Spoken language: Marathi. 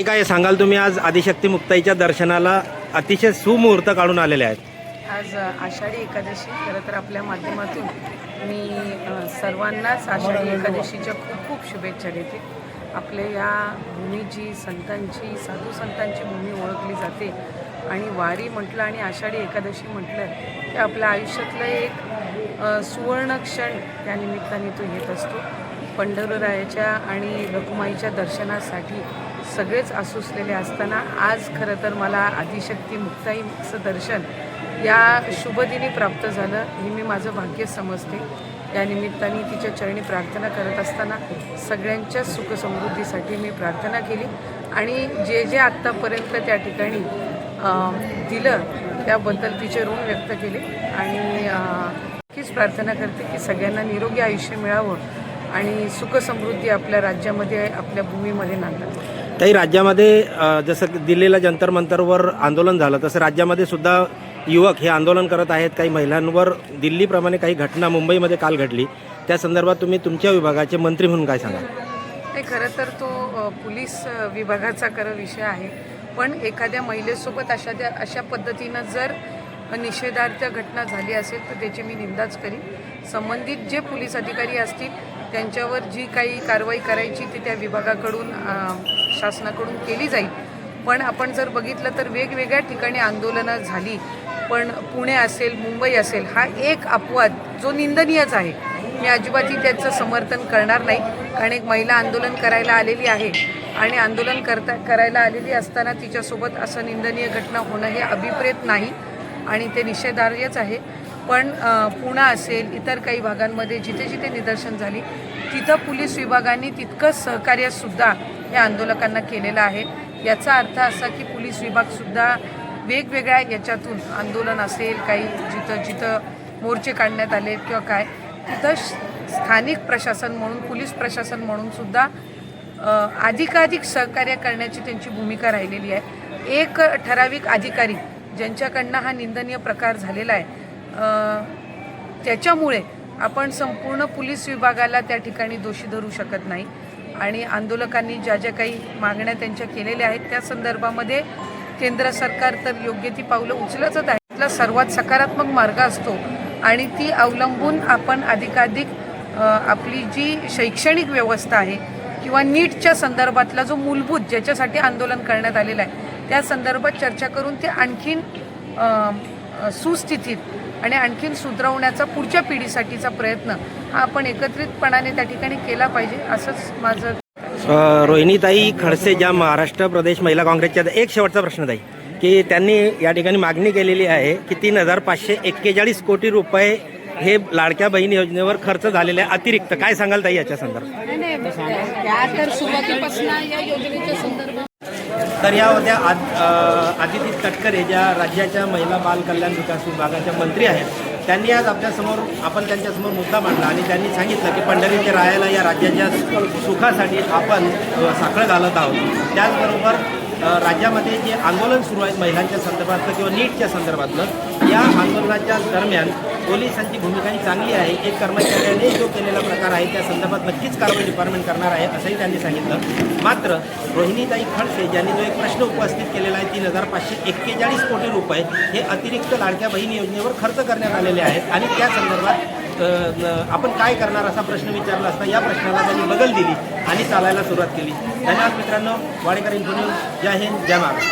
काय सांगाल तुम्ही, आज आदिशक्ती मुक्ताईच्या दर्शनाला अतिशय सुमुहूर्त काढून आलेले आहेत? आज आषाढी एकादशी. खरं तर आपल्या माध्यमातून मी सर्वांनाच आषाढी एकादशीच्या खूप खूप शुभेच्छा देते. आपल्या या भूमीची, संतांची, साधू संतांची भूमी ओळखली जाते आणि वारी म्हटलं आणि आषाढी एकादशी म्हटलं की आपल्या आयुष्यातलं एक सुवर्ण क्षण त्या निमित्ताने तो येत असतो. पंढररायाच्या आणि रखुमाईच्या दर्शनासाठी सगळेच आसुसलेले असताना आज खरं तर मला आदिशक्ती मुक्ताईचं दर्शन या शुभदिनी प्राप्त झालं. हे मी माझं भाग्य समजते. या निमित्ताने तिच्या चरणी प्रार्थना करत असताना सगळ्यांच्या सुखसमृद्धीसाठी मी प्रार्थना केली आणि जे जे आत्तापर्यंत त्या ठिकाणी दिलं त्याबद्दल तिचे ऋण व्यक्त केले आणि नक्कीच प्रार्थना करते की सगळ्यांना निरोगी आयुष्य मिळावं आणि सुखसमृद्धी आपल्या राज्यामध्ये, आपल्या भूमीमध्ये नांदावं. काही राज्यामध्ये जसं दिल्लीला जंतर मंतरवर आंदोलन झालं तसं राज्यामध्ये सुद्धा युवक हे आंदोलन करत आहेत. काही महिलांवर दिल्लीप्रमाणे काही घटना मुंबईमध्ये काल घडली, त्या संदर्भात तुम्ही तुमच्या विभागाचे मंत्री म्हणून काय सांगाल? नाही, खरं तर तो पोलीस विभागाचा विषय आहे. पण एखाद्या महिलेसोबत अशा पद्धतीनं जर निषेधार्थ घटना झाली असेल तर त्याची मी निंदाच करीन. संबंधित जे पोलीस अधिकारी असतील त्यांच्यावर जी काही कारवाई करायची ती त्या विभागाकडून, शासनाकडून केली जाईल. पण आपण जर बघितलं तर वेगवेगळ्या ठिकाणी आंदोलनं झाली, पण पुणे असेल, मुंबई असेल, हा एक अपवाद जो निंदनीयच आहे. मी अजिबातही त्याचं समर्थन करणार नाही. कारण एक महिला आंदोलन करायला आलेली आहे आणि आंदोलन करायला आलेली असताना तिच्यासोबत असं निंदनीय घटना होणं हे अभिप्रेत नाही आणि ते निषेधार्हच आहे. पण पुणे असेल, इतर काही भागांमध्ये जिथे जिथे निदर्शन झाली तिथं पोलीस विभागाने तितकंच सहकार्यसुद्धा या आंदोलकांना केलेलं आहे. याचा अर्थ असा की पोलीस विभागसुद्धा वेगवेगळ्या याच्यातून आंदोलन असेल, काही जिथं मोर्चे काढण्यात आले किंवा काय, तिथं स्थानिक प्रशासन म्हणून, पोलीस प्रशासन म्हणून सुद्धा अधिकाधिक सहकार्य करण्याची त्यांची भूमिका राहिलेली आहे. एक ठराविक अधिकारी ज्यांच्याकडनं हा निंदनीय प्रकार झालेला आहे त्याच्यामुळे आपण संपूर्ण पोलीस विभागाला त्या ठिकाणी दोषी धरू शकत नाही आणि आंदोलकांनी ज्या ज्या काही मागण्या त्यांच्या केलेल्या आहेत त्या संदर्भामध्ये केंद्र सरकार तर योग्य ती पावलं उचलतच आहे. त्यातला सर्वात सकारात्मक मार्ग असतो आणि ती अवलंबून आपण अधिकाधिक आपली जी शैक्षणिक व्यवस्था आहे किंवा नीटच्या संदर्भातला जो मूलभूत ज्याच्यासाठी आंदोलन करण्यात आलेलं आहे त्या संदर्भात चर्चा करून ते आणखीन सुस्थितीत आणि आणखीन सुधारवण्याचा पुढच्या पिढीसाठीचा प्रयत्न हा आपण एकत्रितपणाने त्या ठिकाणी केला पाहिजे, असंच माझं. रोहिणीताई खडसे, ज्या महाराष्ट्र प्रदेश महिला काँग्रेसच्या, एक शेवटचा प्रश्न ताई, की त्यांनी या ठिकाणी मागणी केलेली आहे की 3,541 कोटी रुपये हे लाडक्या बहीण योजनेवर खर्च झालेले अतिरिक्त, काय सांगाल ताई याच्या संदर्भात? तर या होत्या आदिती तटकरे, ज्या राज्याच्या महिला बाल कल्याण विकास विभागाच्या मंत्री आहेत. त्यांनी आज आपण त्यांच्यासमोर मुद्दा मांडला आणि त्यांनी सांगितलं की पंढरीच्या रायाला या राज्याच्या सुखासाठी आपण साखळ घालत आहोत. त्याचबरोबर राज्यामध्ये जे आंदोलन सुरू आहेत महिलांच्या संदर्भातलं किंवा नीटच्या संदर्भातलं, या आंदोलनाच्या दरम्यान पोलिसांची भूमिकाही चांगली आहे. एक कर्मचाऱ्याने जो केलेला प्रकार आहे त्या संदर्भात नक्कीच कारवाई डिपार्टमेंट करणार आहे असंही त्यांनी सांगितलं. मात्र रोहिणीताई खडसे ज्यांनी जो एक प्रश्न उपस्थित केलेला आहे, 3,541 कोटी रुपये हे अतिरिक्त लाडक्या बहीण योजनेवर खर्च करण्यात आलेले आहेत आणि त्या संदर्भात आपण काय करणार असा प्रश्न विचारला असता या प्रश्नाला त्यांनी बगल दिली आणि चालायला सुरुवात केली. धन्यवाद मित्रांनो. Wadekar info news. जय हिंद, जय महाराष्ट्र.